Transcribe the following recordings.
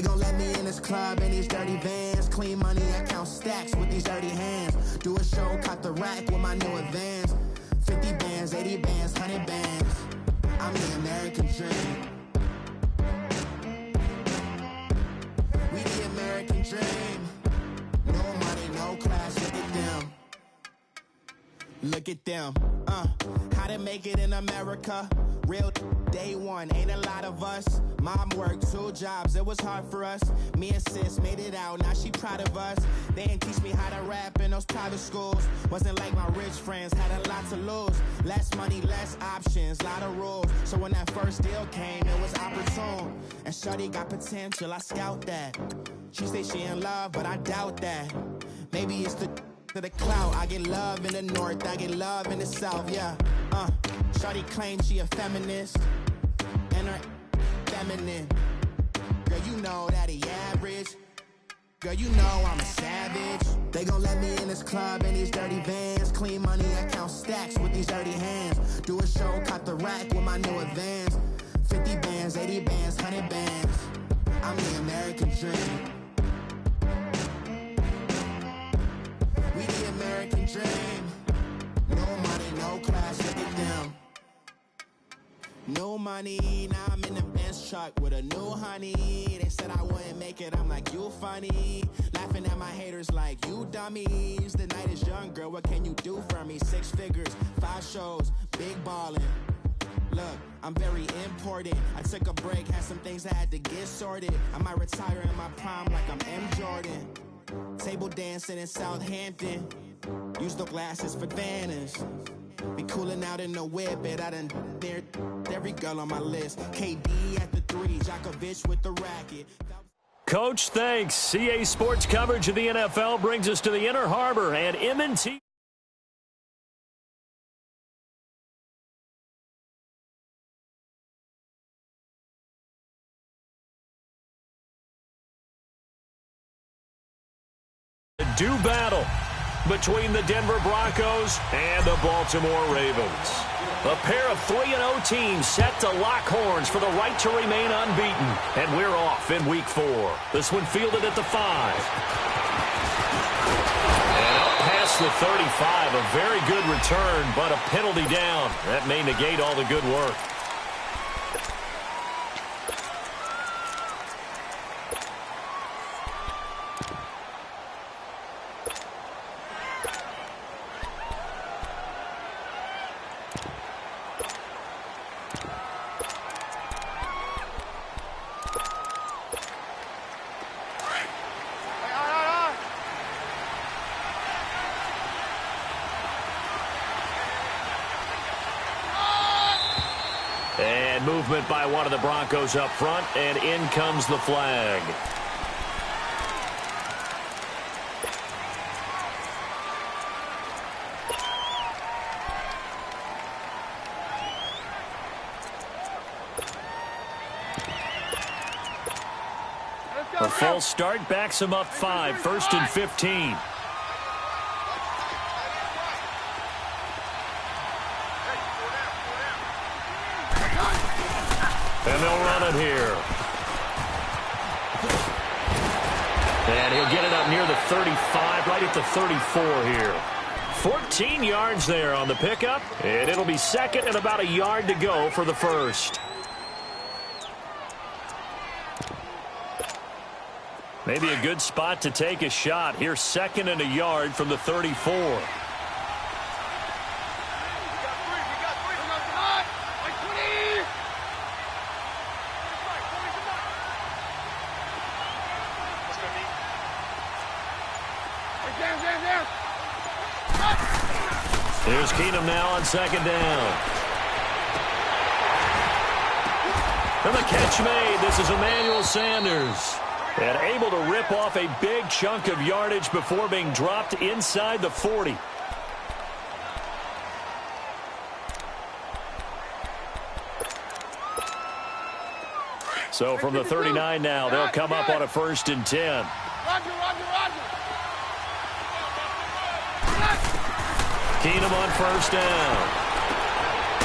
gon' let me in this club in these dirty vans. Clean money, I count stacks with these dirty hands. Do a show, caught the rack with my new advance. 50 bands, 80 bands, 100 bands. I'm the American dream. We the American dream. No money, no class, look at them. Look at them, how to make it in America. Real day one, ain't a lot of us. Mom worked 2 jobs, it was hard for us. Me and sis made it out, now she proud of us. They didn't teach me how to rap in those private schools. Wasn't like my rich friends, had a lot to lose. Less money, less options, lot of rules. So when that first deal came, it was opportune. And shorty got potential, I scout that. She say she in love, but I doubt that. Maybe it's to the clout. I get love in the north, I get love in the south, yeah. Shorty claims she a feminist, and her feminine. Girl, you know that he average. Girl, you know I'm a savage. They gon' let me in this club in these dirty vans. Clean money, I count stacks with these dirty hands. Do a show, caught the rack with my new advance. 50 bands, 80 bands, 100 bands. I'm the American dream. We the American dream. No money, no class, look at them. No money, now I'm in the Benz truck with a new honey. They said I wouldn't make it, I'm like, you funny. Laughing at my haters like, you dummies. The night is young, girl, what can you do for me? 6 figures, 5 shows, big ballin'. Look, I'm very important. I took a break, had some things I had to get sorted. I might retire in my prime like I'm M. Jordan. Table dancing in Southampton. Use the glasses for Vanish. Be coolin' out in the whip, and I done dared every girl on my list. KD at the 3, Djokovic with the racket. Coach, thanks. CA Sports coverage of the NFL brings us to the Inner Harbor and M&T. Do battle between the Denver Broncos and the Baltimore Ravens. A pair of 3-0 teams set to lock horns for the right to remain unbeaten. And we're off in Week 4. This one fielded at the 5. And up past the 35, a very good return, but a penalty down. That may negate all the good work. And movement by one of the Broncos up front, and in comes the flag. A false start backs him up 5, 1st and 15. And they'll run it here. And he'll get it up near the 35, right at the 34 here. 14 yards there on the pickup, and it'll be 2nd and about a yard to go for the 1st. Maybe a good spot to take a shot. Here's 2nd and a yard from the 34. Here's Keenum now on 2nd down. And the catch made. This is Emmanuel Sanders. And able to rip off a big chunk of yardage before being dropped inside the 40. So from the 39 now, they'll come up on a 1st and 10. Keenum on 1st down.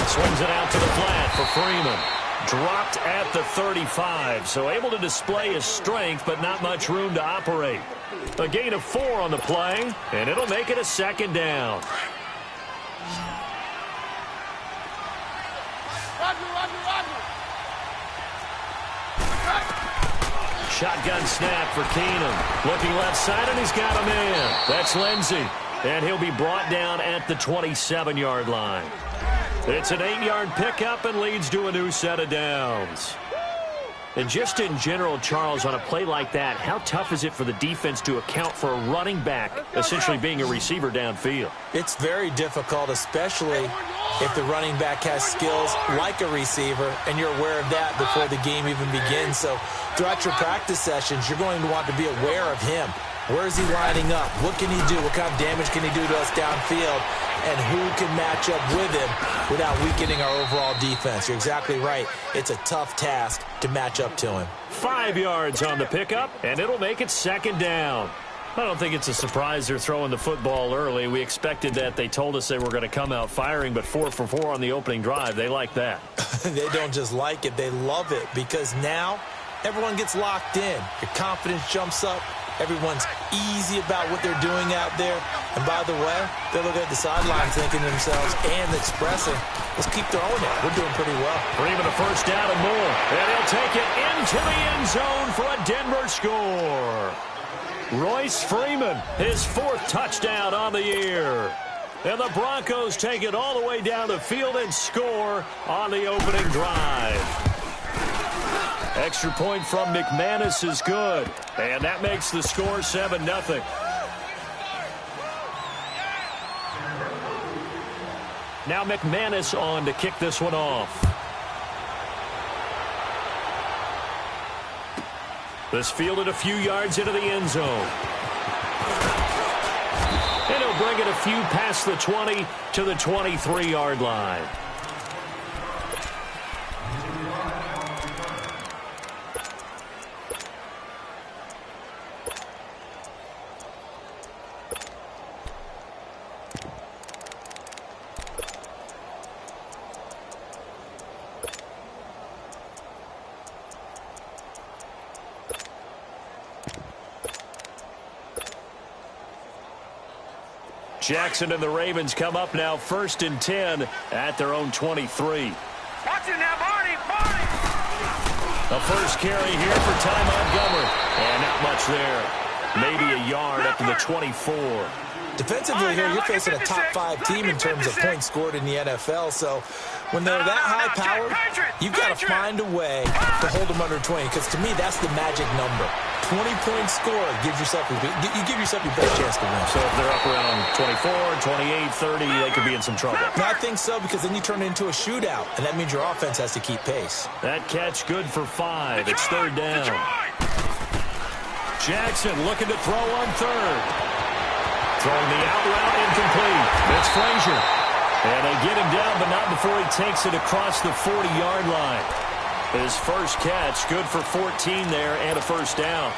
Swings it out to the flat for Freeman. Dropped at the 35, so able to display his strength, but not much room to operate. A gain of 4 on the play, and it'll make it a second down. Shotgun snap for Keenum. Looking left side, and he's got a man. That's Lindsey. And he'll be brought down at the 27-yard line. It's an 8-yard pickup and leads to a new set of downs. And just in general, Charles, on a play like that, how tough is it for the defense to account for a running back essentially being a receiver downfield? It's very difficult, especially if the running back has skills like a receiver, and you're aware of that before the game even begins. So throughout your practice sessions, you're going to want to be aware of him. Where is he lining up? What can he do? What kind of damage can he do to us downfield? And who can match up with him without weakening our overall defense? You're exactly right. It's a tough task to match up to him. 5 yards on the pickup, and it'll make it second down. I don't think it's a surprise they're throwing the football early. We expected that. They told us they were going to come out firing, but 4 for 4 on the opening drive. They like that. They don't just like it. They love it, because now everyone gets locked in. Your confidence jumps up. Everyone's easy about what they're doing out there. And by the way, they're looking at the sidelines thinking to themselves and expressing, let's keep throwing it. We're doing pretty well. For even a first down and more. And he'll take it into the end zone for a Denver score. Royce Freeman, his 4th touchdown on the year. And the Broncos take it all the way down the field and score on the opening drive. Extra point from McManus is good. And that makes the score 7-0. Now McManus on to kick this one off. This fielded a few yards into the end zone. And he'll bring it a few past the 20 to the 23-yard line. Jackson and the Ravens come up now 1st and 10 at their own 23. Watch it now, Barney! A first carry here for Ty Montgomery. And not much there. Maybe a yard up to the 24. Defensively here, you're facing a top 5 team in terms of points scored in the NFL. So when they're that high-powered, you've got to find a way to hold them under 20. Because to me, that's the magic number. 20-point score gives yourself you give yourself your best chance to win. So if they're up around 24, 28, 30, they could be in some trouble. I think so, because then you turn it into a shootout, and that means your offense has to keep pace. That catch good for 5. It's 3rd down. Jackson looking to throw on 3rd. Throwing the out route incomplete. It's Frazier. And they get him down, but not before he takes it across the 40-yard line. His first catch, good for 14 there and a first down.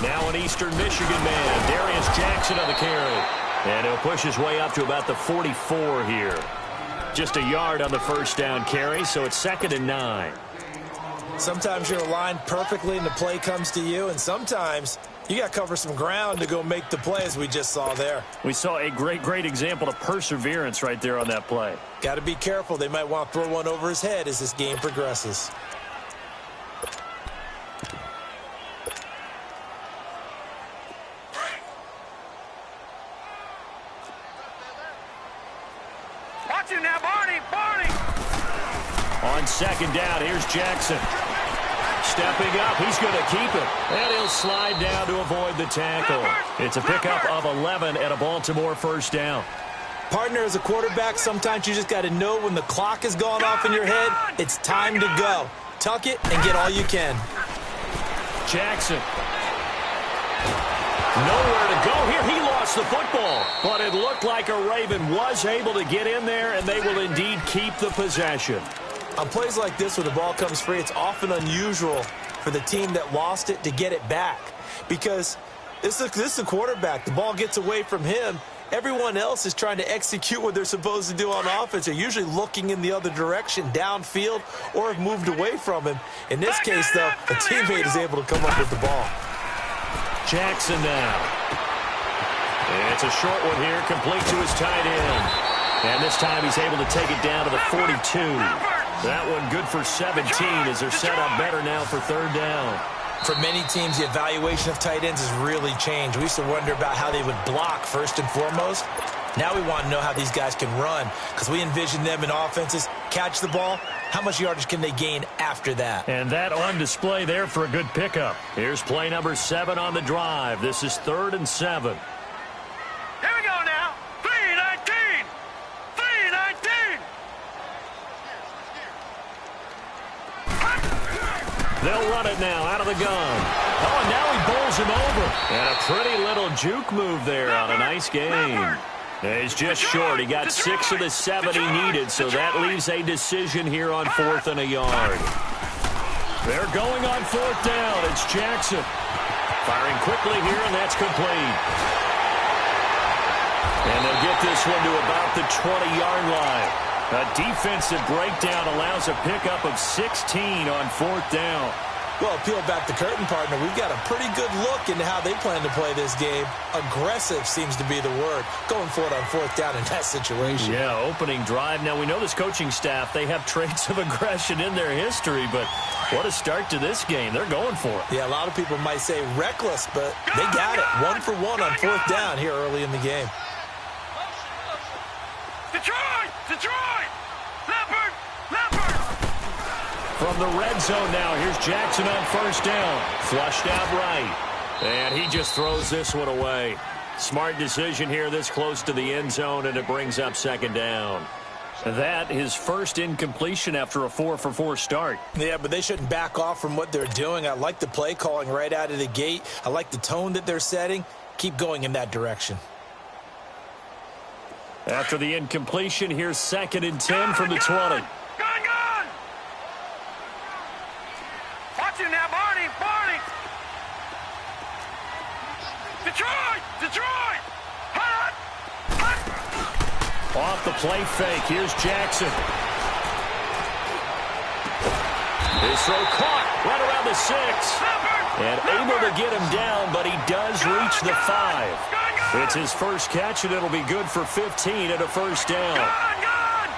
Now an Eastern Michigan man, Darius Jackson on the carry. And he'll push his way up to about the 44 here. Just a yard on the first down carry, so it's 2nd and 9. Sometimes you're aligned perfectly and the play comes to you, and sometimes you got to cover some ground to go make the play, as we just saw there. We saw a great example of perseverance right there on that play. Got to be careful. They might want to throw one over his head as this game progresses. Watch him now, Barney! On 2nd down, here's Jackson. Stepping up, he's going to keep it. And he'll slide down to avoid the tackle. It's a pickup of 11 and a Baltimore first down. Partner, as a quarterback, sometimes you just got to know when the clock has gone off in your head, it's time to go. Tuck it and get all you can. Jackson. Nowhere to go here. He lost the football. But it looked like a Raven was able to get in there, and they will indeed keep the possession. On plays like this where the ball comes free, it's often unusual for the team that lost it to get it back. Because this is the quarterback. The ball gets away from him. Everyone else is trying to execute what they're supposed to do on offense. They're usually looking in the other direction, downfield, or have moved away from him. In this case, though, a teammate is able to come up with the ball. Jackson now. It's a short one here, complete to his tight end. And this time he's able to take it down to the 42. That one good for 17 as they're set up better now for third down. For many teams, the evaluation of tight ends has really changed. We used to wonder about how they would block first and foremost. Now we want to know how these guys can run because we envision them in offenses, catch the ball. How much yardage can they gain after that? And that on display there for a good pickup. Here's play number 7 on the drive. This is 3rd and 7. Here we go now. 3-19. 3-19. They'll run it now out of the gun. Oh, and now he bowls him over. And a pretty little juke move there on a nice game. He's just short. He got 6 of the 7 he needed, so that leaves a decision here on 4th and a yard. They're going on 4th down. It's Jackson. Firing quickly here, and that's complete. And they'll get this one to about the 20-yard line. A defensive breakdown allows a pickup of 16 on 4th down. Well, peel back the curtain, partner. We've got a pretty good look into how they plan to play this game. Aggressive seems to be the word. Going for it on 4th down in that situation. Yeah, opening drive. Now, we know this coaching staff, they have traits of aggression in their history, but what a start to this game. They're going for it. Yeah, a lot of people might say reckless, but they got it. 1 for 1 on 4th down here early in the game. Detroit! Detroit! Leopard! Leopard! From the red zone now, here's Jackson on 1st down. Flushed out right. And he just throws this one away. Smart decision here this close to the end zone, and it brings up 2nd down. That his first incompletion after a 4-for-4 start. Yeah, but they shouldn't back off from what they're doing. I like the play calling right out of the gate. I like the tone that they're setting. Keep going in that direction. After the incompletion, here's 2nd and 10 from the 20. Gone! Watch him now, Barney! Barney! Detroit! Detroit! Hot! Hot! Off the play fake, here's Jackson. His throw caught right around the 6. And able to get him down, but he does reach the 5. It's his first catch, and it'll be good for 15 and a 1st down. Gone!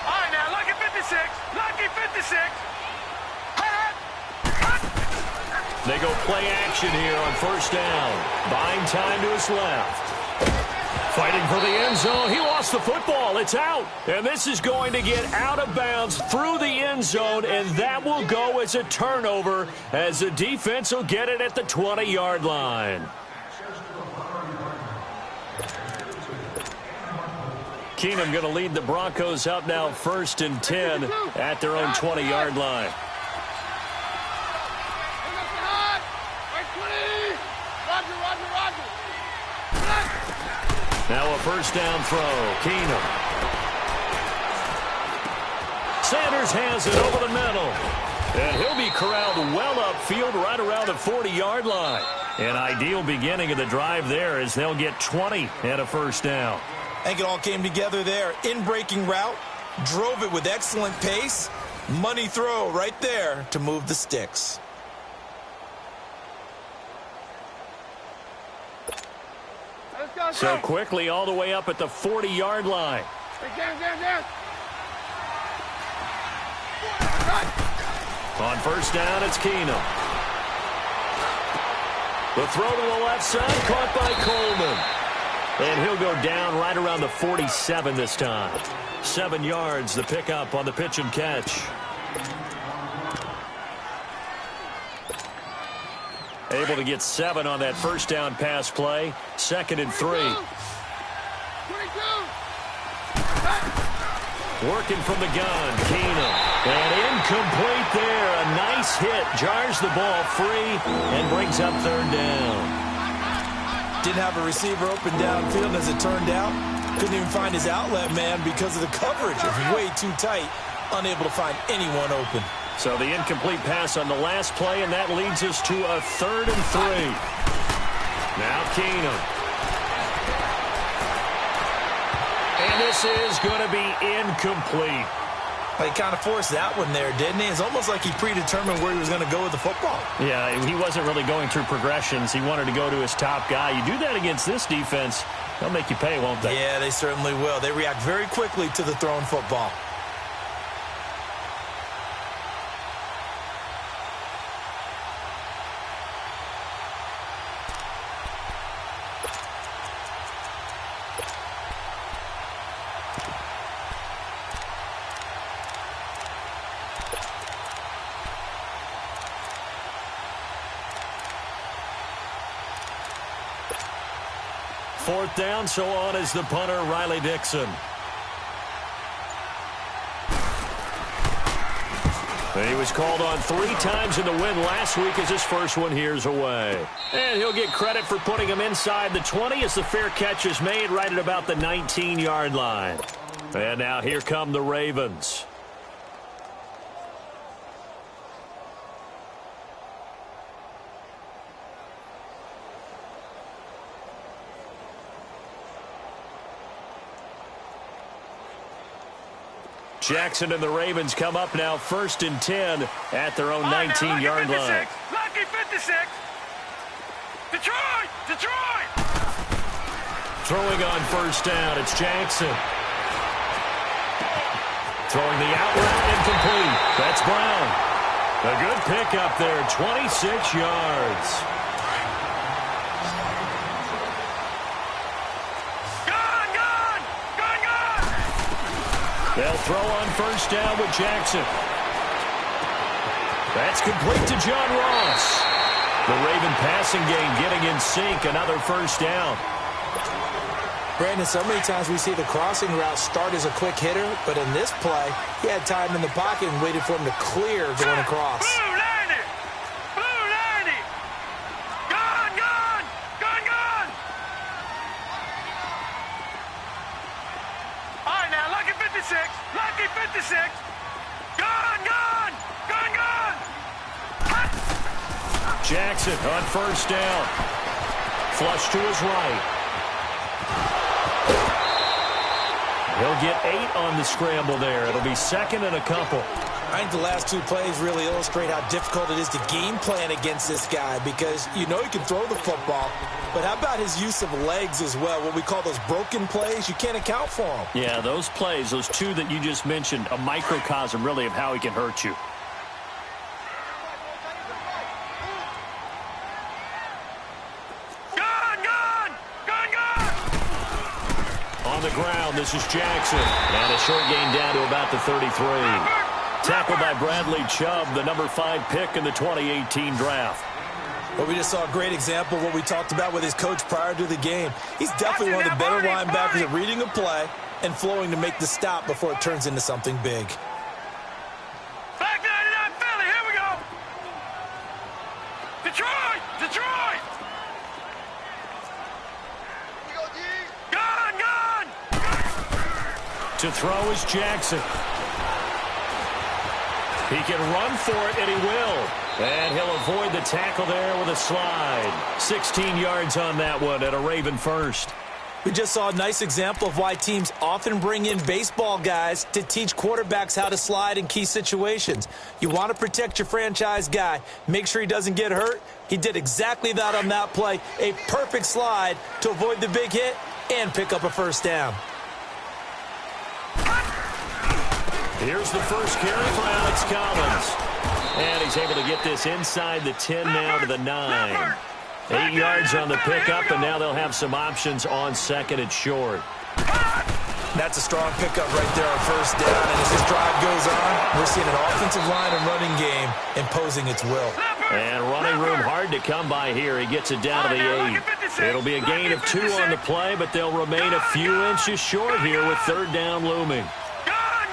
All right, now, lucky 56. Lucky 56. They go play action here on 1st down. Buying time to his left. Fighting for the end zone. He lost the football. It's out. And this is going to get out of bounds through the end zone, and that will go as a turnover as the defense will get it at the 20-yard line. Keenum going to lead the Broncos out now 1st and 10 at their own 20-yard line. Now a 1st down throw. Keenum. Sanders has it over the middle. And he'll be corralled well upfield right around the 40-yard line. An ideal beginning of the drive there as they'll get 20 and a 1st down. I think it all came together there. In-breaking route. Drove it with excellent pace. Money throw right there to move the sticks. So quickly all the way up at the 40-yard line. On 1st down, it's Keenum. The throw to the left side, caught by Coleman. And he'll go down right around the 47 this time. 7 yards, the pickup on the pitch and catch. Able to get 7 on that first down pass play. 2nd and 3. Working from the gun, Keenum. And incomplete there. A nice hit. Jars the ball free and brings up 3rd down. Didn't have a receiver open downfield, as it turned out. Couldn't even find his outlet man because of the coverage. It was way too tight. Unable to find anyone open. So the incomplete pass on the last play, and that leads us to a 3rd and 3. Now Keenum. And this is going to be incomplete. He kind of forced that one there, didn't he? It's almost like he predetermined where he was going to go with the football. Yeah, he wasn't really going through progressions. He wanted to go to his top guy. You do that against this defense, they'll make you pay, won't they? Yeah, they certainly will. They react very quickly to the thrown football. Fourth down, so on is the punter, Riley Dixon. He was called on 3 times in the win last week as his first one here's away. And he'll get credit for putting him inside the 20 as the fair catch is made right at about the 19-yard line. And now here come the Ravens. Jackson and the Ravens come up now 1st and 10 at their own 19-yard line. Lucky 56. Detroit! Detroit! Throwing on 1st down, it's Jackson. Throwing the out route, incomplete. That's Brown. A good pickup there, 26 yards. They'll throw on 1st down with Jackson. That's complete to John Ross. The Raven passing game getting in sync. Another 1st down. Brandon, so many times we see the crossing route start as a quick hitter, but in this play, he had time in the pocket and waited for him to clear going across. Blue 90! Blue 90! Gone, gone! Gone, gone! All right, now, Lucky 56! Lucky 56! Gone, gone! Gone, gone! Hot. Jackson on 1st down. Flush to his right. He'll get 8 on the scramble there. It'll be 2nd and a couple. I think the last 2 plays really illustrate how difficult it is to game plan against this guy because you know he can throw the football, but how about his use of legs as well? What we call those broken plays, you can't account for them. Yeah, those plays, those 2 that you just mentioned, a microcosm really of how he can hurt you. On the ground, this is Jackson. And a short gain down to about the 33. Tackled by Bradley Chubb, the number 5 pick in the 2018 draft. Well, we just saw a great example of what we talked about with his coach prior to the game. He's definitely one of the better linebackers at reading a play and flowing to make the stop before it turns into something big. Back 99 Philly, here we go. Detroit! Detroit! Gone, gone! To throw is Jackson. He can run for it, and he will. And he'll avoid the tackle there with a slide. 16 yards on that one and a Raven first. We just saw a nice example of why teams often bring in baseball guys to teach quarterbacks how to slide in key situations. You want to protect your franchise guy. Make sure he doesn't get hurt. He did exactly that on that play. A perfect slide to avoid the big hit and pick up a 1st down. Here's the first carry for Alex Collins. And he's able to get this inside the 10 now to the 9. 8 yards on the pickup, and now they'll have some options on 2nd and short. That's a strong pickup right there on first down. And as this drive goes on, we're seeing an offensive line and running game imposing its will. And running room hard to come by here. He gets it down to the 8. It'll be a gain of 2 on the play, but they'll remain a few inches short here with third down looming. Gone!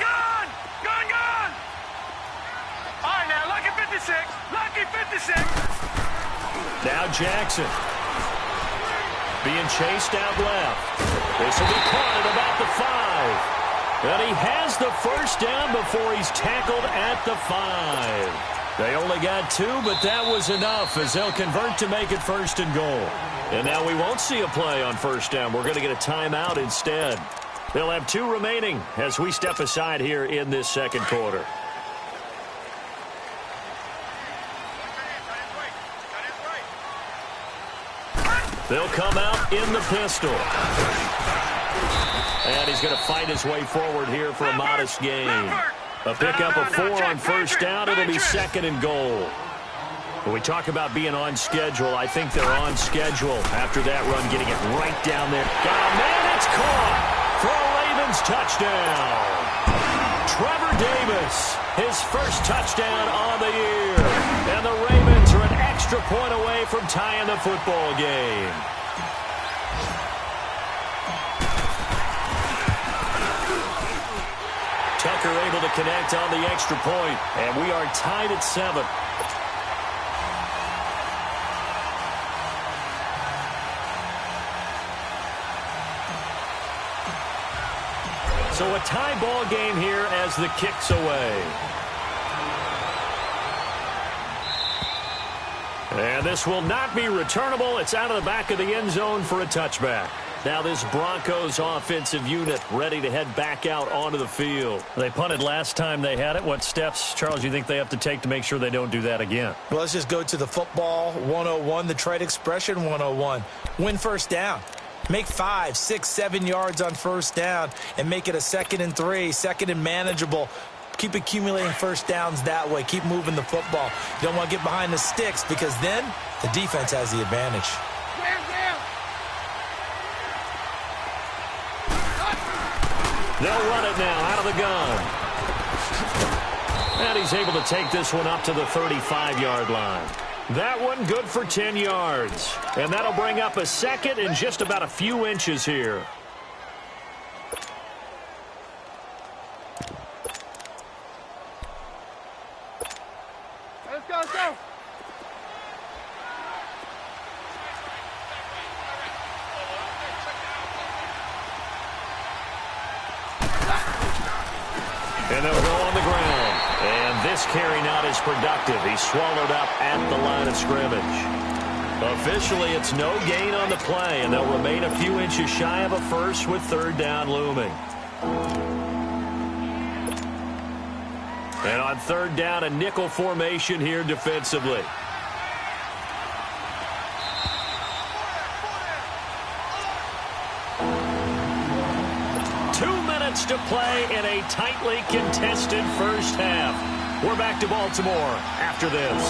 All right, now, lucky 56. Lucky 56. Now Jackson. Being chased out left. This will be caught at about the 5. And he has the first down before he's tackled at the 5. They only got 2, but that was enough as they'll convert to make it first and goal. And now we won't see a play on first down. We're going to get a timeout instead. They'll have 2 remaining as we step aside here in this second quarter. They'll come out in the pistol. And he's going to fight his way forward here for a modest gain. A pickup of 4 on first down. It'll be second and goal. When we talk about being on schedule, I think they're on schedule after that run, getting it right down there. Man, it's caught for a Ravens touchdown. Trevor Davis, his first touchdown on the year. And the Ravens are an extra point away from tying the football game. Tucker able to connect on the extra point, and we are tied at 7. So a tie ball game here as the kick's away. And this will not be returnable. It's out of the back of the end zone for a touchback. Now this Broncos offensive unit ready to head back out onto the field. They punted last time they had it. What steps, Charles, do you think they have to take to make sure they don't do that again? Well, let's just go to the football 101, the trade expression 101. Win first down. Make 5, 6, 7 yards on first down and make it a 2nd and 3, 2nd and manageable. Keep accumulating first downs that way. Keep moving the football. You don't want to get behind the sticks because then the defense has the advantage. They'll run it now out of the gun. And he's able to take this one up to the 35-yard line. That one good for 10 yards. And that'll bring up a second in just about a few inches here. Let's go, let's go. And they'll go on the ground. And this carry not as productive. He's swallowed up at the line of scrimmage. Officially, it's no gain on the play, and they'll remain a few inches shy of a first with third down looming. And on third down, a nickel formation here defensively. To play in a tightly contested first half. We're back to Baltimore after this.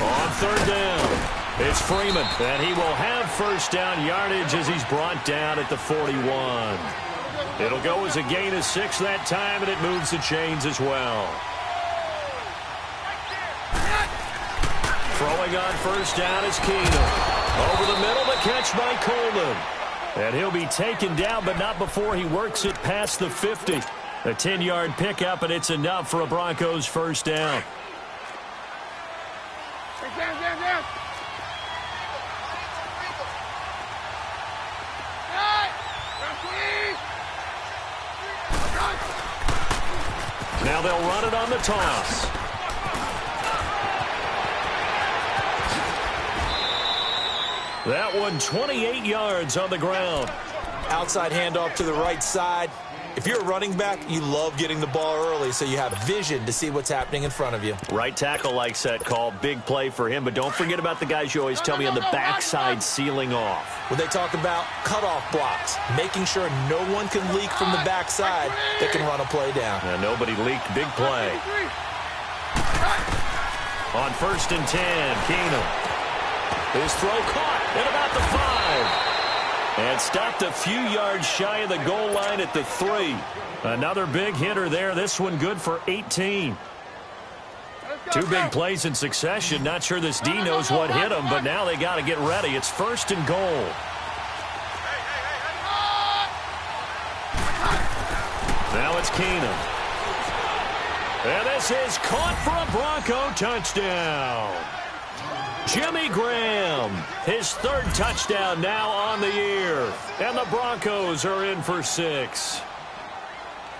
On third down, it's Freeman, and he will have first down yardage as he's brought down at the 41. It'll go as a gain of 6 that time, and it moves the chains as well. Throwing on first down is Keenum. Over the middle, the catch by Coleman. And he'll be taken down, but not before he works it past the 50. A 10-yard pickup, and it's enough for a Broncos first down. Down. Now they'll run it on the toss. That one 28 yards on the ground. Outside handoff to the right side. If you're a running back, you love getting the ball early so you have vision to see what's happening in front of you. Right tackle likes that call. Big play for him, but don't forget about the guys you always tell me on the backside sealing off. When they talk about cutoff blocks, making sure no one can leak from the backside that can run a play down. Now, nobody leaked. Big play. On first and 10, Keenum. His throw caught at about the 5. And stopped a few yards shy of the goal line at the 3. Another big hitter there. This one good for 18. Two big plays in succession. Not sure this D knows what hit him, but now they got to get ready. It's 1st and goal. Now it's Keenum. And this is caught for a Bronco touchdown. Jimmy Graham, his 3rd touchdown now on the year. And the Broncos are in for 6.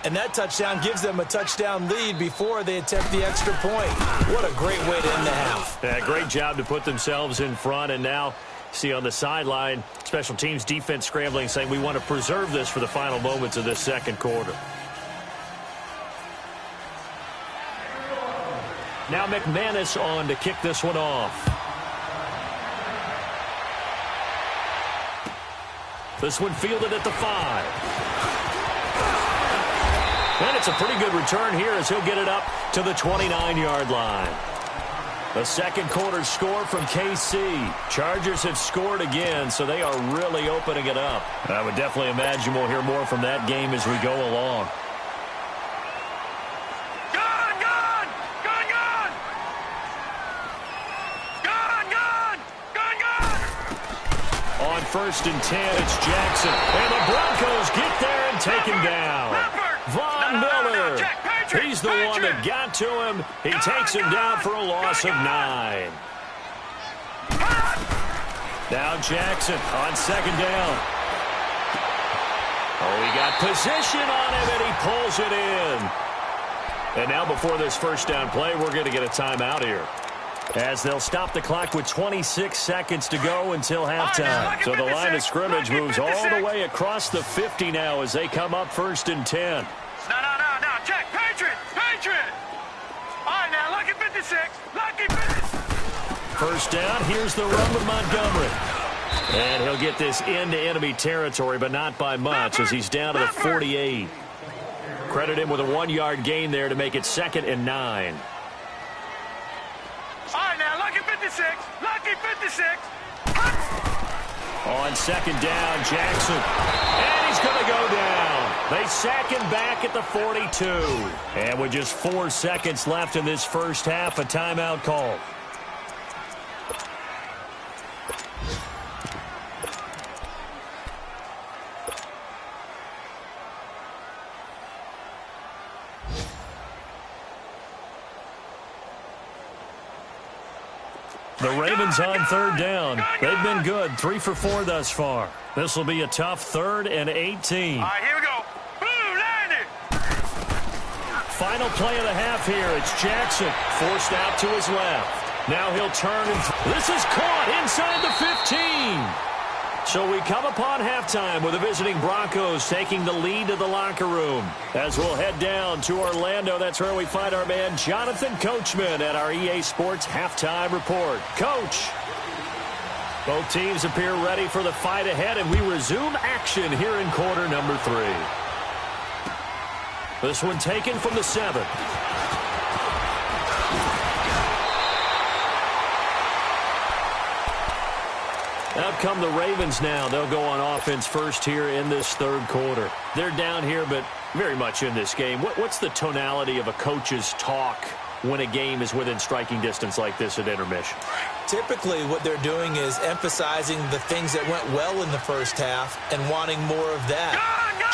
And that touchdown gives them a touchdown lead before they attempt the extra point. What a great way to end the half. Yeah, great job to put themselves in front. And now, see on the sideline, special teams defense scrambling, saying we want to preserve this for the final moments of this 2nd quarter. Now McManus on to kick this one off. This one fielded at the 5. And it's a pretty good return here as he'll get it up to the 29-yard line. The 2nd quarter score from KC. Chargers have scored again, so they are really opening it up. I would definitely imagine we'll hear more from that game as we go along. Gone, gone! Gone, gone! Gone, gone! Gone, gone! On 1st and 10, it's Jackson. And the Broncos get there and take him down. Von Miller, he's the one that got to him. He takes him down for a loss of 9. Now Jackson on 2nd down. Oh, he got position on him, and he pulls it in. And now before this 1st down play, we're going to get a timeout here, as they'll stop the clock with 26 seconds to go until halftime. So the line of scrimmage moves all the way across the 50 now as they come up 1st and 10. No, check, Patriot! All right, now, lucky 56, lucky 56. 1st down, here's the run with Montgomery. And he'll get this into enemy territory, but not by much, as he's down to the 48. Credit him with a 1-yard gain there to make it 2nd and 9. All right, now, lucky 56, lucky 56. On 2nd down, Jackson. And he's going to go down. They sack him back at the 42. And with just 4 seconds left in this 1st half, a timeout call. The Ravens on 3rd down. They've been good, 3 for 4 thus far. This will be a tough 3rd and 18. All right, here we go. Boom, landed. Final play of the half here. It's Jackson forced out to his left. Now he'll turn and this is caught inside the 15. So we come upon halftime with the visiting Broncos taking the lead to the locker room. As we'll head down to Orlando, that's where we find our man Jonathan Coachman at our EA Sports Halftime Report. Coach. Both teams appear ready for the fight ahead, and we resume action here in quarter number 3. This one taken from the 7. Out come the Ravens now. They'll go on offense first here in this 3rd quarter. They're down here, but very much in this game. What's the tonality of a coach's talk when a game is within striking distance like this at intermission? Typically, what they're doing is emphasizing the things that went well in the 1st half and wanting more of that.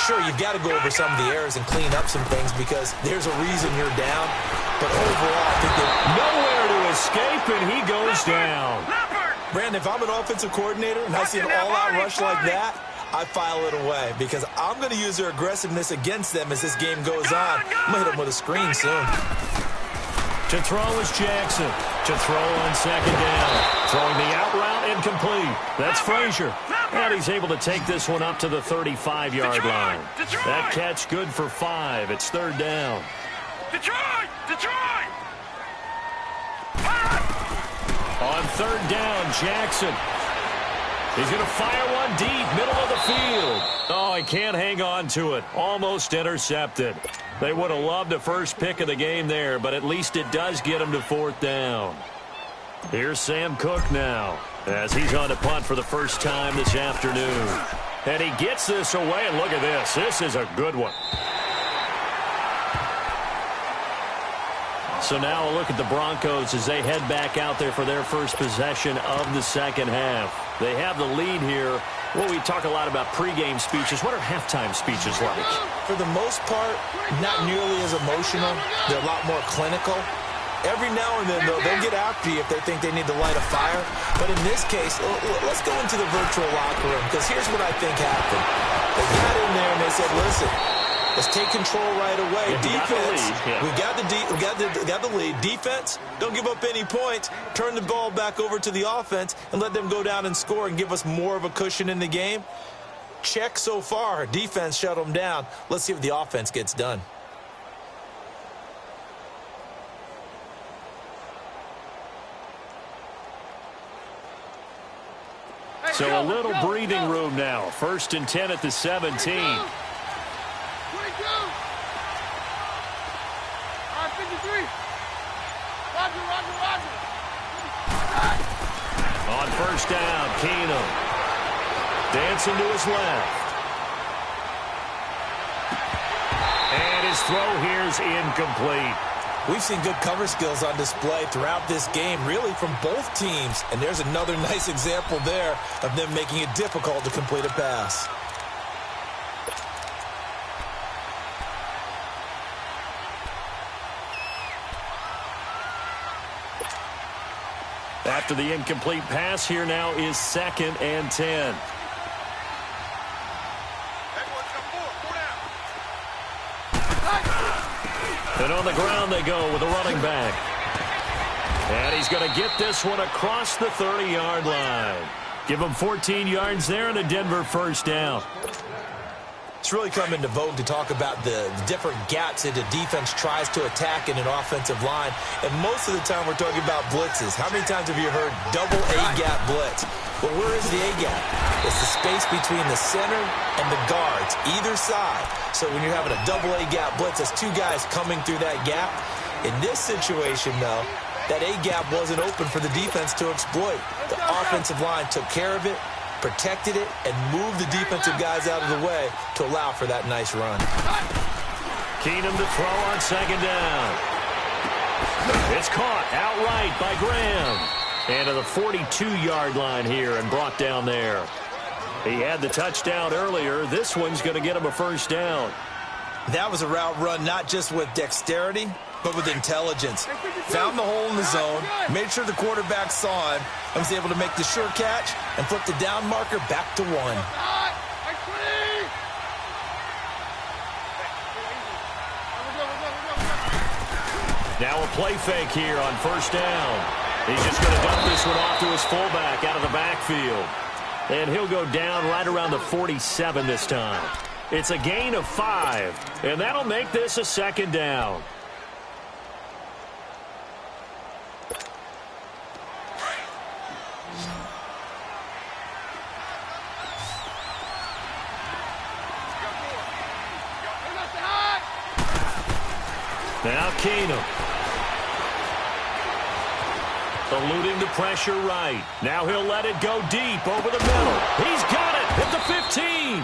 Sure, you've got to go over some of the errors and clean up some things because there's a reason you're down. But overall, I think they're nowhere to escape, and he goes down. Brandon, if I'm an offensive coordinator and I see an all-out rush like that, I file it away because I'm going to use their aggressiveness against them as this game goes on. I'm going to hit them with a screen soon. To throw is Jackson. To throw on 2nd down. Throwing the out route incomplete. That's Frazier. And he's able to take this one up to the 35-yard line. That catch good for 5. It's 3rd down. Detroit! On 3rd down, Jackson. He's going to fire one deep, middle of the field. Oh, he can't hang on to it. Almost intercepted. They would have loved the first pick of the game there, but at least it does get him to 4th down. Here's Sam Cook now. as he's on to punt for the first time this afternoon. And he gets this away, and look at this. This is a good one. So now a look at the Broncos as they head back out there for their first possession of the second half. They have the lead here. Well, we talk a lot about pregame speeches. What are halftime speeches like? For the most part, not nearly as emotional. They're a lot more clinical. Every now and then, though, they'll get after you if they think they need to light a fire. But in this case, let's go into the virtual locker room, because here's what I think happened. They got in there and they said, listen, let's take control right away. Defense, we got the lead. Defense, don't give up any points. Turn the ball back over to the offense and let them go down and score and give us more of a cushion in the game. Check so far. Defense shut them down. Let's see if the offense gets done. So a little breathing room now. 1st and 10 at the 17. 22. All right, 53. Roger. On 1st down, Keenum. Dancing to his left. And his throw here is incomplete. We've seen good cover skills on display throughout this game, really from both teams. And there's another nice example there of them making it difficult to complete a pass. After the incomplete pass, here now is 2nd and 10. And on the ground they go with a running back. And he's going to get this one across the 30-yard line. Give him 14 yards there and a Denver 1st down. It's really come into vogue to talk about the different gaps that the defense tries to attack in an offensive line. And most of the time we're talking about blitzes. How many times have you heard double A-gap blitz? Well, where is the A-gap? It's the space between the center and the guards, either side. So when you're having a double A-gap blitz, that's two guys coming through that gap. In this situation, though, that A-gap wasn't open for the defense to exploit. The offensive line took care of it, protected it, and moved the defensive guys out of the way to allow for that nice run. Keenum to throw on 2nd down. It's caught outright by Graham. And to the 42-yard line here and brought down there. He had the touchdown earlier. This one's going to get him a 1st down. That was a route run not just with dexterity, but with intelligence. Found the hole in the zone, made sure the quarterback saw him, and was able to make the sure catch and flip the down marker back to 1. Now a play fake here on 1st down. He's just going to dump this one off to his fullback out of the backfield. And he'll go down right around the 47 this time. It's a gain of 5, and that'll make this a 2nd down. Now Keenum. Eluding the pressure right. Now he'll let it go deep over the middle. He's got it at the 15.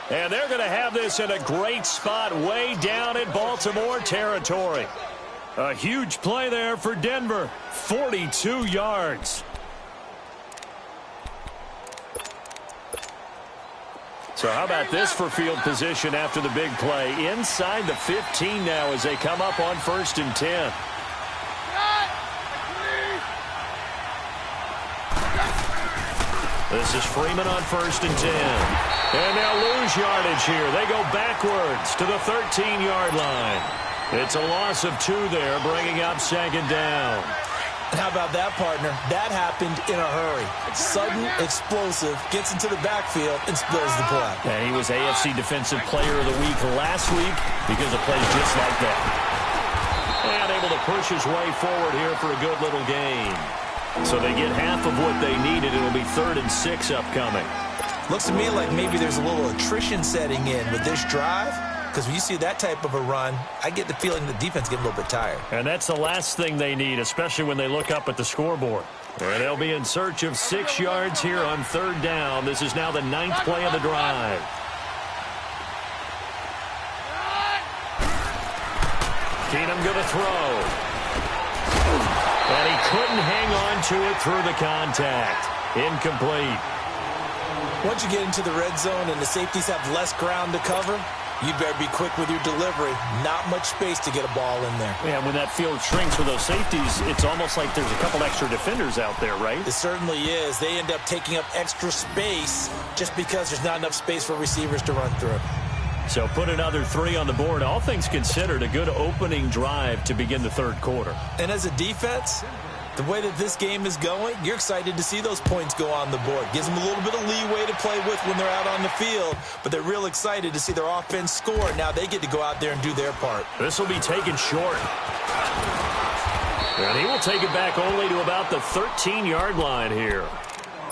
And they're going to have this in a great spot way down in Baltimore territory. A huge play there for Denver. 42 yards. So how about this for field position after the big play? Inside the 15 now as they come up on 1st and 10. This is Freeman on 1st and 10. And they'll lose yardage here. They go backwards to the 13-yard line. It's a loss of 2 there, bringing up 2nd down. And how about that, partner? That happened in a hurry. Sudden, explosive, gets into the backfield and spills the play. And he was AFC Defensive Player of the Week last week because of plays just like that. And able to push his way forward here for a good little gain. So they get half of what they needed. It'll be 3rd and 6 upcoming. Looks to me like maybe there's a little attrition setting in with this drive. because when you see that type of a run, I get the feeling the defense getting a little bit tired. And that's the last thing they need, especially when they look up at the scoreboard. And they'll be in search of 6 yards here on 3rd down. This is now the 9th play of the drive. Keenum going to throw. And he couldn't hang on to it through the contact. Incomplete. Once you get into the red zone and the safeties have less ground to cover, you'd better be quick with your delivery. Not much space to get a ball in there. Yeah, when that field shrinks with those safeties, it's almost like there's a couple extra defenders out there, right? It certainly is. They end up taking up extra space just because there's not enough space for receivers to run through. So put another 3 on the board. All things considered, a good opening drive to begin the 3rd quarter. And as a defense, the way that this game is going, you're excited to see those points go on the board. Gives them a little bit of leeway to play with when they're out on the field, but they're real excited to see their offense score. Now they get to go out there and do their part. This will be taken short. And he will take it back only to about the 13-yard line here.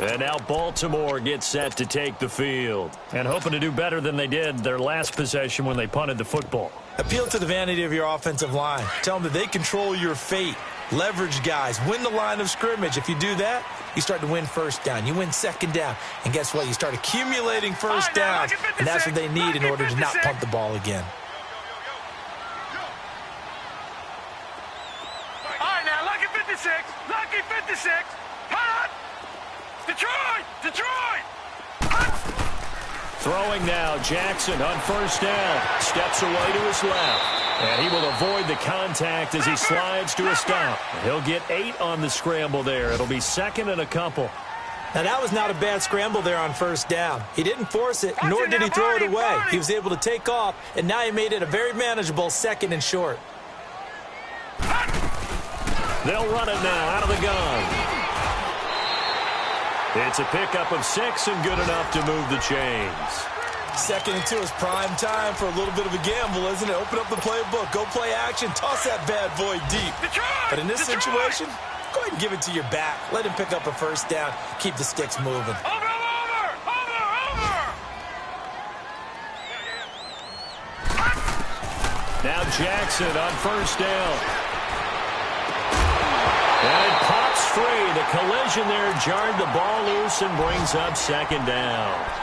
And now Baltimore gets set to take the field. And hoping to do better than they did their last possession when they punted the football. Appeal to the vanity of your offensive line. Tell them that they control your fate. Leverage guys. Win the line of scrimmage. If you do that, you start to win 1st down. You win 2nd down. And guess what? You start accumulating 1st downs. And that's what they need in order to not punt the ball again. All right, now, lucky 56. Lucky 56. Punt! Detroit! Detroit! Punt! Throwing now, Jackson on 1st down. Steps away to his left. And he will avoid the contact as he slides to a stop. He'll get 8 on the scramble there. It'll be 2nd and a couple. Now, that was not a bad scramble there on 1st down. He didn't force it, nor did he throw it away. He was able to take off, and now he made it a very manageable 2nd and short. They'll run it now out of the gun. It's a pickup of 6 and good enough to move the chains. 2nd and 2 is prime time for a little bit of a gamble, isn't it? Open up the playbook, go play action, toss that bad boy deep. But in this situation, go ahead and give it to your back. Let him pick up a 1st down, keep the sticks moving. Over! Now Jackson on 1st down. And it pops free. The collision there jarred the ball loose and brings up 2nd down.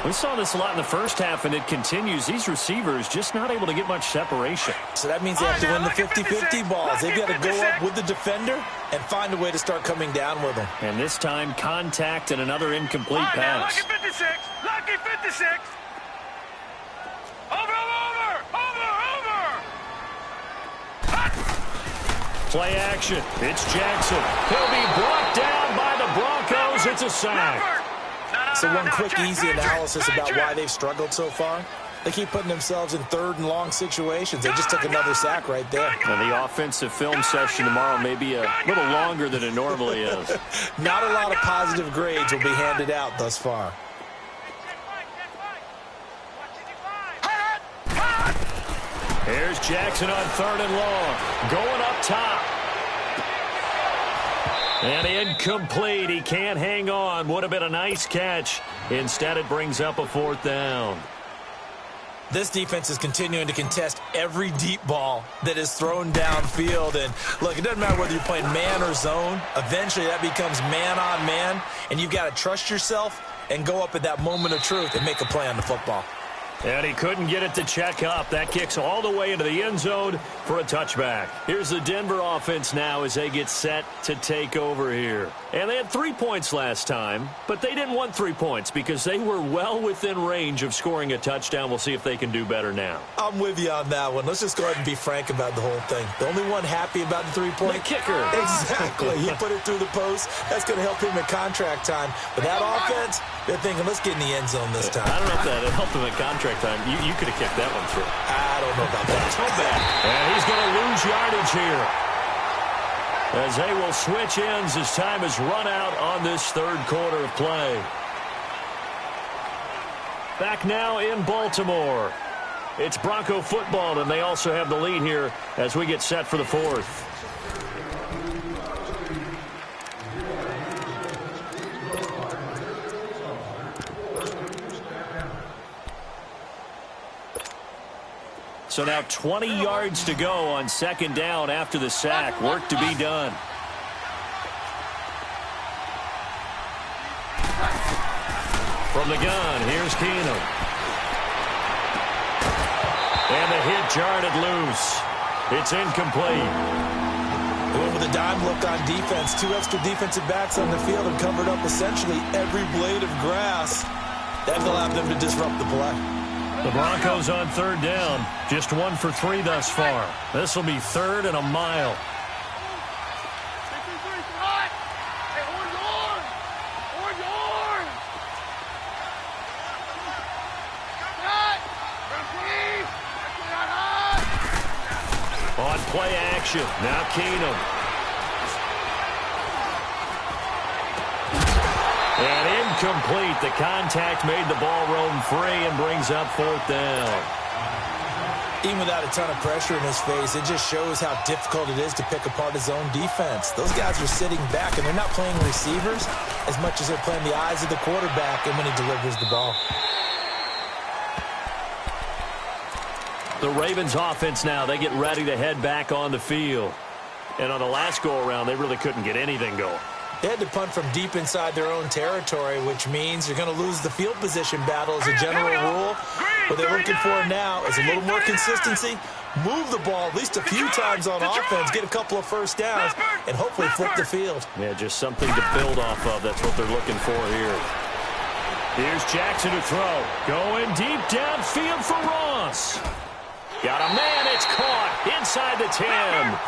We saw this a lot in the first half, and it continues. These receivers just not able to get much separation. So that means they have to win the 50-50 balls. They've got to go up with the defender and find a way to start coming down with them. And this time, contact and another incomplete pass. Lucky 56. Lucky 56. Over! Play action. It's Jackson. He'll be brought down by the Broncos. It's a sack. So one quick, easy analysis about why they've struggled so far. They keep putting themselves in 3rd and long situations. They just took another sack right there. And the offensive film session tomorrow may be a little longer than it normally is. Not a lot of positive grades will be handed out thus far. Here's Jackson on 3rd and long. Going up top. And incomplete. He can't hang on. Would have been a nice catch. Instead, it brings up a 4th down. This defense is continuing to contest every deep ball that is thrown downfield. And, look, it doesn't matter whether you're playing man or zone. Eventually, that becomes man on man. And you've got to trust yourself and go up at that moment of truth and make a play on the football. And he couldn't get it to check up. That kicks all the way into the end zone for a touchback. Here's the Denver offense now as they get set to take over here. And they had 3 points last time, but they didn't want 3 points because they were well within range of scoring a touchdown. We'll see if they can do better now. I'm with you on that one. Let's just go ahead and be frank about the whole thing. The only one happy about the 3-point? The kicker. Exactly. He put it through the post. That's going to help him at contract time. But that offense, they're thinking, let's get in the end zone this time. I don't know if that helped him at contract time. You could have kicked that one through. I don't know about that. So bad. And he's going to lose yardage here, as they will switch ends as time has run out on this 3rd quarter of play. Back now in Baltimore. It's Bronco football, and they also have the lead here as we get set for the 4th. So now 20 yards to go on second down after the sack. Work to be done. From the gun, here's Keenum. And the hit jarred loose. It's incomplete. They went with a dime look on defense. 2 extra defensive backs on the field and covered up essentially every blade of grass. That allowed them to disrupt the play. The Broncos on third down. Just 1 for 3 thus far. This will be 3rd and a mile. On play action. Now Keenum. And incomplete. The contact made the ball roam free and brings up 4th down. Even without a ton of pressure in his face, it just shows how difficult it is to pick apart his own defense. Those guys are sitting back, and they're not playing receivers as much as they're playing the eyes of the quarterback and when he delivers the ball. The Ravens offense now, they get ready to head back on the field. And on the last go-around, they really couldn't get anything going. They had to punt from deep inside their own territory, which means you're going to lose the field position battle as a general rule. What they're looking for now is a little more consistency, move the ball at least a few times on offense, get a couple of first downs, and hopefully flip the field. Yeah, just something to build off of. That's what they're looking for here. Here's Jackson to throw. Going deep downfield for Ross. Got a man, it's caught inside the 10.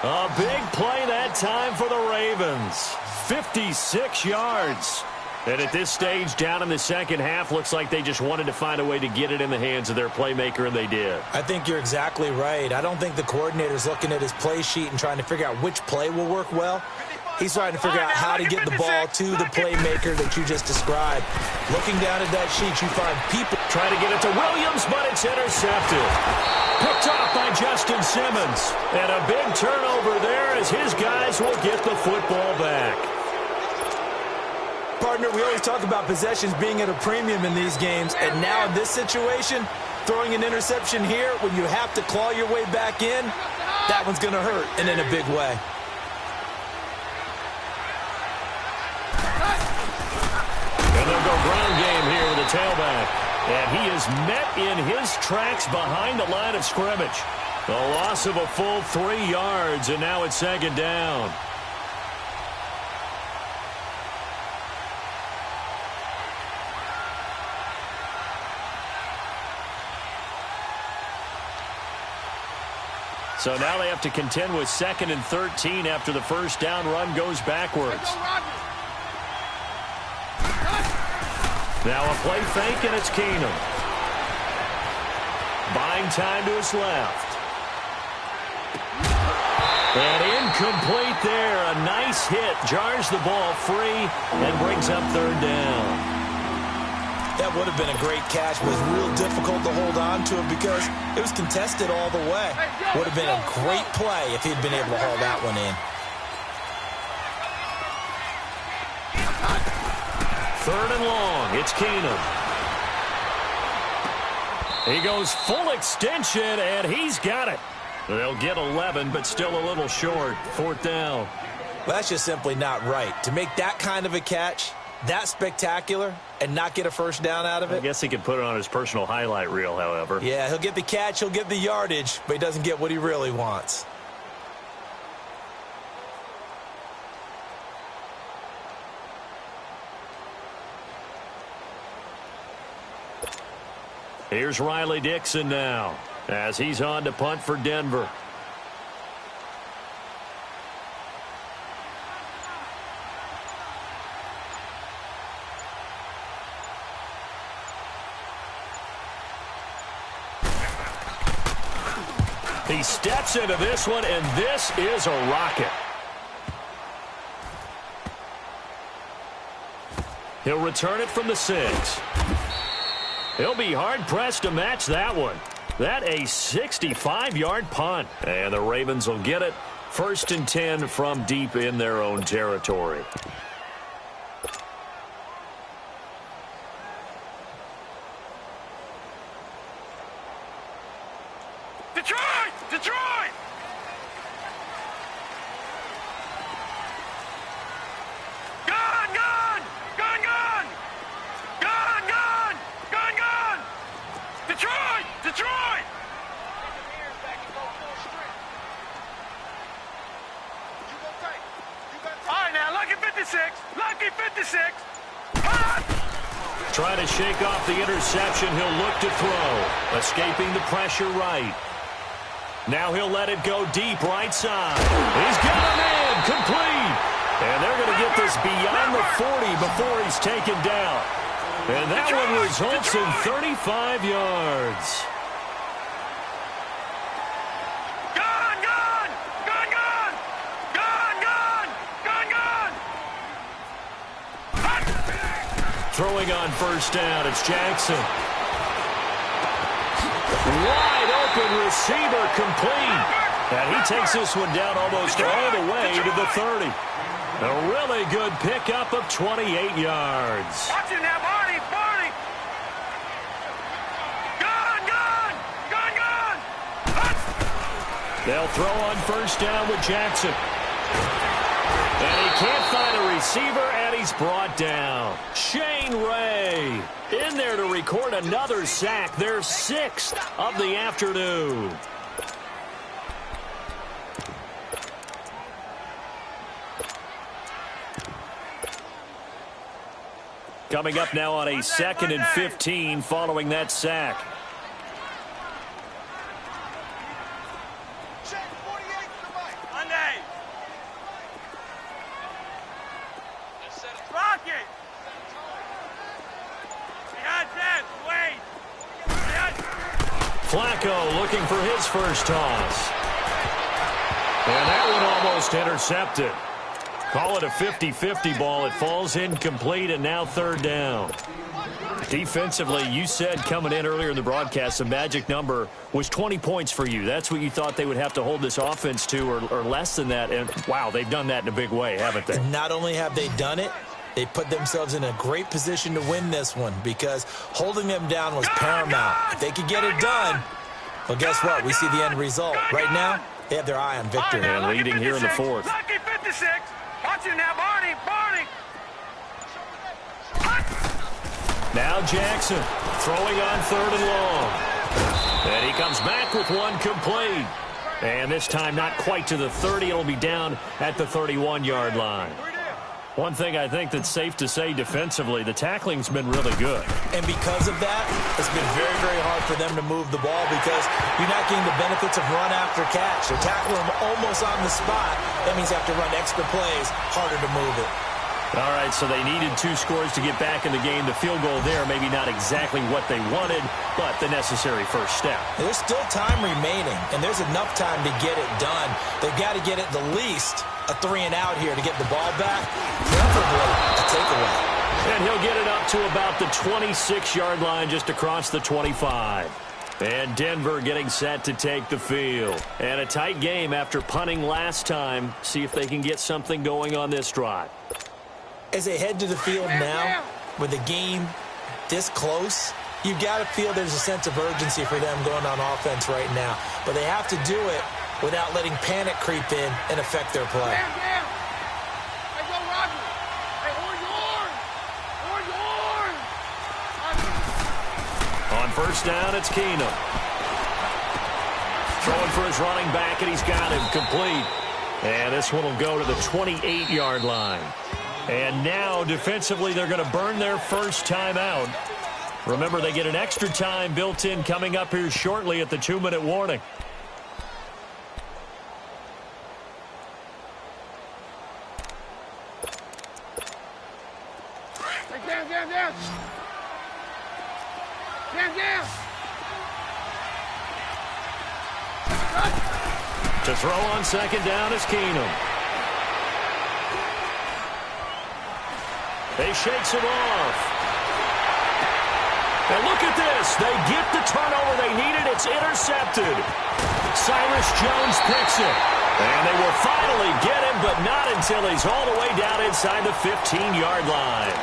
A big play that time for the Ravens. 56 yards. And at this stage, down in the second half, looks like they just wanted to find a way to get it in the hands of their playmaker, and they did. I think you're exactly right. I don't think the coordinator's looking at his play sheet and trying to figure out which play will work well. He's trying to figure out how to get the ball to the playmaker that you just described. Looking down at that sheet, you find people trying to get it to Williams, but it's intercepted. Picked off by Justin Simmons. And a big turnover there as his guys will get the football back. Partner, we always talk about possessions being at a premium in these games, and now in this situation, throwing an interception here when you have to claw your way back in, that one's going to hurt, and in a big way. And they'll go ground game here with the tailback. And he is met in his tracks behind the line of scrimmage. The loss of a full 3 yards, and now it's second down. So now they have to contend with 2nd and 13 after the first down run goes backwards. Now a play fake, and it's Keenum. Buying time to his left. And incomplete there. A nice hit. Jars the ball free and brings up 3rd down. That would have been a great catch, but it was real difficult to hold on to it because it was contested all the way. Would have been a great play if he'd been able to haul that one in. 3rd and long. It's Keenum. He goes full extension, and he's got it. They'll get 11, but still a little short. 4th down. Well, that's just simply not right. To make that kind of a catch, that spectacular, and not get a first down out of it. I guess he could put it on his personal highlight reel, however. Yeah, he'll get the catch, he'll get the yardage, but he doesn't get what he really wants. Here's Riley Dixon now as he's on to punt for Denver. He steps into this one, and this is a rocket. He'll return it from the 6. He'll be hard-pressed to match that one. That a 65-yard punt. And the Ravens will get it. 1st and 10 from deep in their own territory. 56. Lucky 56. Hot. Trying to shake off the interception. He'll look to throw. Escaping the pressure right. Now he'll let it go deep right side. He's got a man complete. And they're going to get this beyond the 40 before he's taken down. And that one results in 35 yards. Gone, gone. Gone, gone. Gone, gone. Gone, gone. Hot. Throwing on first down, it's Jackson. Wide open receiver complete. And he takes this one down almost all the way to the 30. A really good pickup of 28 yards. Watch it now, Barney. Barney. Gone, gone. Gone, gone. Hot. They'll throw on first down with Jackson. And he can't find a receiver, and he's brought down. Shane Ray in there to record another sack, their 6th of the afternoon. Coming up now on a 2nd and 15 following that sack. Monday. Rocket. Behind that. Wait. Behind. Flacco looking for his first toss. And that one almost intercepted. Call it a 50-50 ball. It falls incomplete, and now 3rd down. Defensively, you said coming in earlier in the broadcast, the magic number was 20 points for you. That's what you thought they would have to hold this offense to, or less than that. And, wow, they've done that in a big way, haven't they? Not only have they done it, they put themselves in a great position to win this one because holding them down was paramount. If they could get it done, well, guess what? We see the end result. Right now, they have their eye on victory. And leading here in the 4th. Lucky 56. Watch it now, Barney. Barney. Now Jackson throwing on 3rd and long. And he comes back with one complete. And this time not quite to the 30. It'll be down at the 31-yard line. One thing I think that's safe to say defensively, the tackling's been really good. And because of that, it's been very, very hard for them to move the ball because you're not getting the benefits of run after catch. They're tackling them almost on the spot. That means they have to run extra plays, harder to move it. All right, so they needed 2 scores to get back in the game. The field goal there, maybe not exactly what they wanted, but the necessary first step. There's still time remaining, and there's enough time to get it done. They've got to get it the least a 3-and-out here to get the ball back, preferably a takeaway. And he'll get it up to about the 26-yard line just across the 25. And Denver getting set to take the field. And a tight game after punting last time. See if they can get something going on this drive. As they head to the field now, with the game this close, you've got to feel there's a sense of urgency for them going on offense right now. But they have to do it without letting panic creep in and affect their play. On first down, it's Keenum. Throwing for his running back, and he's got him complete. And this one will go to the 28-yard line. And now, defensively, they're going to burn their first timeout. Remember, they get an extra time built in coming up here shortly at the 2-minute warning. To throw on second down is Keenum. He shakes him off. And look at this. They get the turnover they needed. It's intercepted. Cyrus Jones picks it. And they will finally get him, but not until he's all the way down inside the 15-yard line.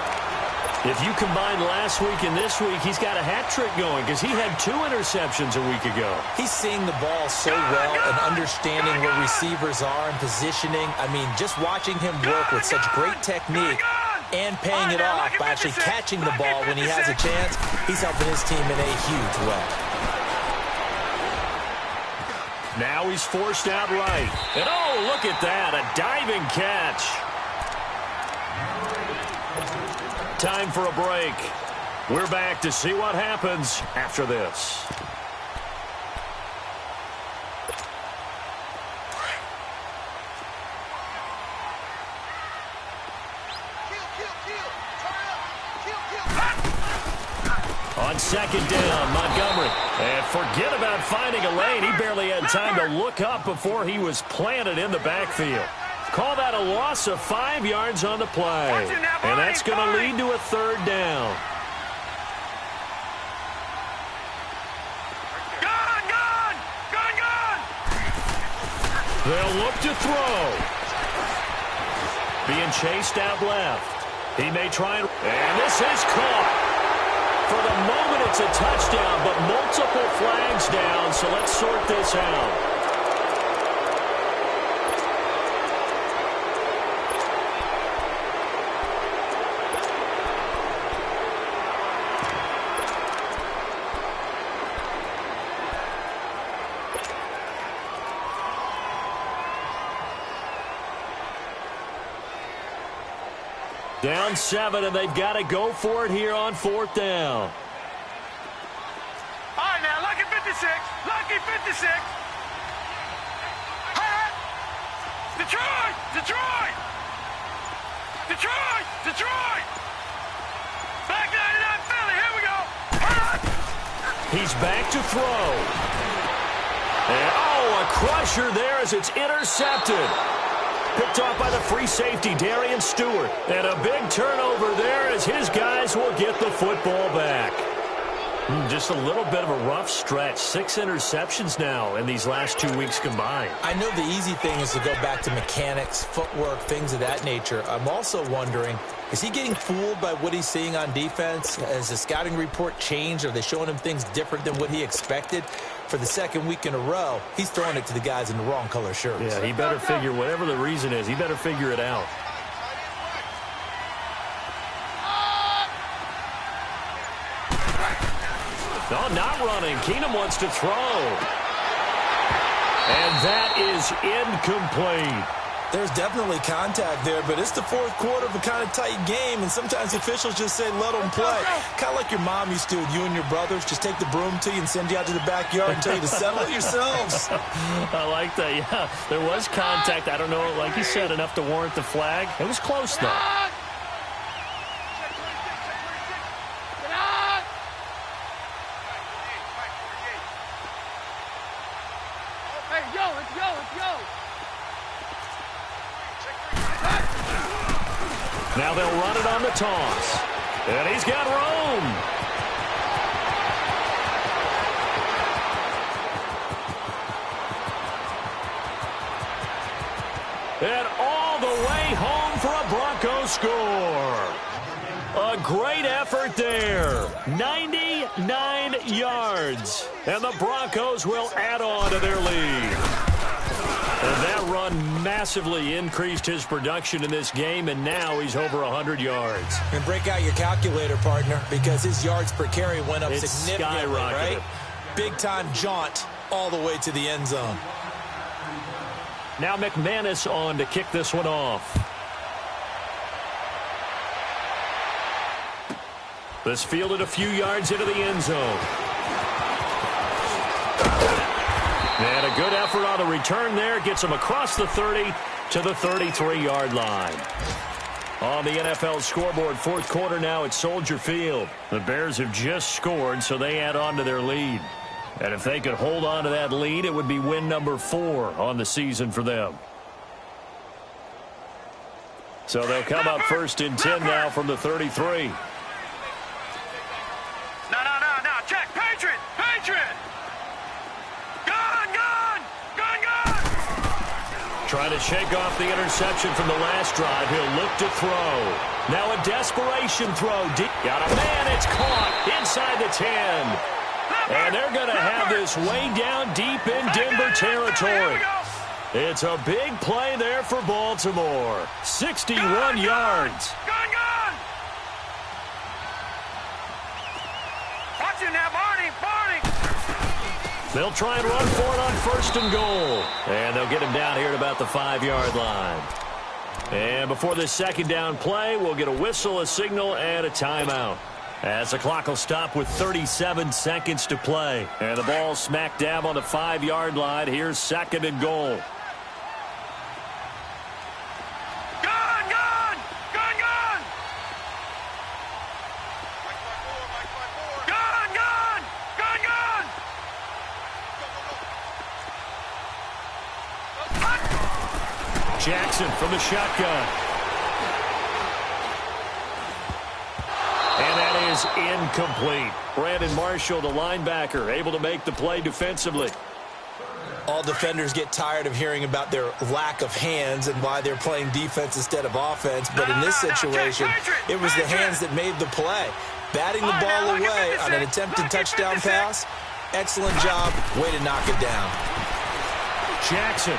If you combine last week and this week, he's got a hat trick going because he had 2 interceptions a week ago. He's seeing the ball so well and understanding where receivers are and positioning. I mean, just watching him work with such great technique and paying it off by actually catching the ball when he has a chance, he's helping his team in a huge way. Now he's forced out right. And oh, look at that, a diving catch. time for a break. We're back to see what happens after this. On second down, Montgomery. And forget about finding a lane. He barely had time to look up before he was planted in the backfield. Call that a loss of 5 yards on the play. And that's going to lead to a third down. They'll look to throw. Being chased out left. He may try and this is caught. For the moment, it's a touchdown, but multiple flags down, so let's sort this out. Down 7, and they've got to go for it here on 4th down. All right, now, lucky 56. Lucky 56. Detroit! Detroit! Detroit! Detroit! Back 99 Philly. Here we go. He's back to throw. And, a crusher there as it's intercepted. Picked off by the free safety, Darian Stewart. And a big turnover there as his guys will get the football back. Just a little bit of a rough stretch. 6 interceptions now in these last 2 weeks combined. I know the easy thing is to go back to mechanics, footwork, things of that nature. I'm also wondering, is he getting fooled by what he's seeing on defense? Has the scouting report changed? Are they showing him things different than what he expected? For the second week in a row, he's throwing it to the guys in the wrong color shirts. Yeah, he better figure, whatever the reason is, he better figure it out. No, not running. Keenum wants to throw. And that is incomplete. There's definitely contact there, but it's the 4th quarter of a kind of tight game, and sometimes officials just say, let them play. Kind of like your mom used to with you and your brothers. Just take the broom to you and send you out to the backyard and tell you to settle it yourselves. I like that, yeah. There was contact. I don't know, like you said, enough to warrant the flag. It was close, though. Now they'll run it on the toss. And he's got room. And all the way home for a Broncos score. A great effort there. 99 yards. And the Broncos will add on to their lead. And that run massively increased his production in this game, and now he's over 100 yards. And break out your calculator, partner, because his yards per carry went up significantly, skyrocketed. right? Big-time jaunt all the way to the end zone. Now McManus on to kick this one off. This fielded a few yards into the end zone. And a good effort on the return there. Gets him across the 30 to the 33-yard line. On the NFL scoreboard, 4th quarter now at Soldier Field. The Bears have just scored, so they add on to their lead. And if they could hold on to that lead, it would be win number 4 on the season for them. So they'll come up 1st and 10 now from the 33. No. Check. Patriot. Trying to shake off the interception from the last drive. He'll look to throw. Now a desperation throw. Got a man. It's caught inside the 10. And they're going to have this way down deep in Denver territory. It's a big play there for Baltimore. 61 yards. Gun! Watch it now, Barney! They'll try and run for it on 1st and goal. And they'll get him down here at about the 5-yard line. And before this second down play, we'll get a whistle, a signal, and a timeout. As the clock will stop with 37 seconds to play. And the ball smack dab on the 5-yard line. Here's second and goal. Gun! Gun! Gun! Gun! Gun! Gun! Gun! Gun! Jackson from the shotgun. And that is incomplete. Brandon Marshall, the linebacker, able to make the play defensively. All defenders get tired of hearing about their lack of hands and why they're playing defense instead of offense. But in this situation, it was the hands that made the play. Batting the ball away on an attempted touchdown pass. Excellent job. Way to knock it down. Jackson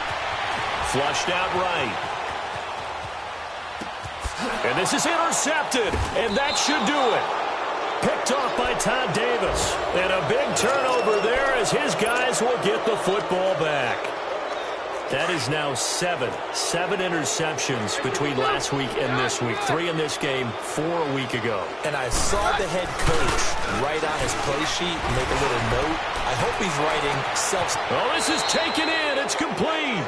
flushed out right. And this is intercepted, and that should do it. Picked off by Todd Davis. And a big turnover there as his guys will get the football back. That is now seven interceptions between last week and this week. 3 in this game, 4 a week ago. And I saw the head coach write on his play sheet, make a little note. I hope he's writing self. Oh, this is taken in. It's complete.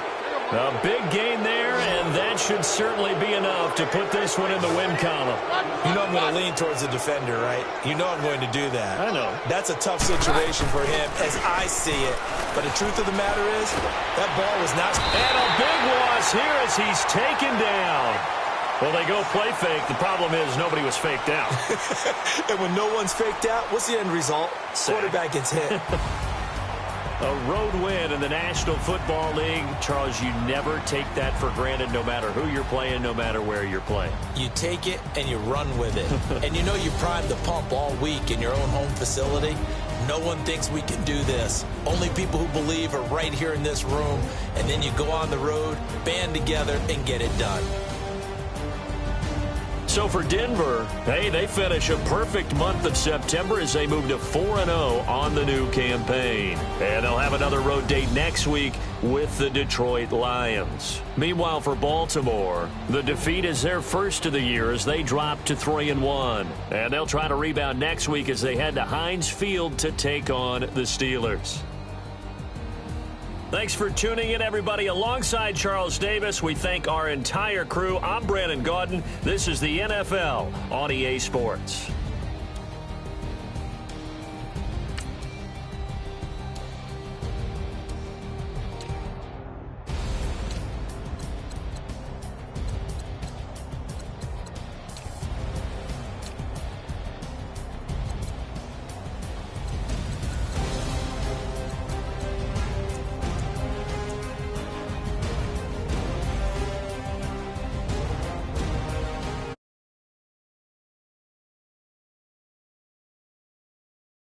A big gain there, and that should certainly be enough to put this one in the win column. You know I'm going to lean towards the defender, right? You know I'm going to do that. I know. That's a tough situation for him as I see it. But the truth of the matter is, that ball was not. And a big loss here as he's taken down. Well, they go play fake. The problem is nobody was faked out. And when no one's faked out, what's the end result? Quarterback gets hit. A road win in the National Football League. Charles, you never take that for granted no matter who you're playing, no matter where you're playing. You take it and you run with it. And you know you primed the pump all week in your own home facility. No one thinks we can do this. Only people who believe are right here in this room. And then you go on the road, band together, and get it done. So for Denver, hey, they finish a perfect month of September as they move to 4-0 on the new campaign. And they'll have another road date next week with the Detroit Lions. Meanwhile, for Baltimore, the defeat is their first of the year as they drop to 3-1. And they'll try to rebound next week as they head to Heinz Field to take on the Steelers. Thanks for tuning in, everybody. Alongside Charles Davis, we thank our entire crew. I'm Brandon Gaudin. This is the NFL on EA Sports.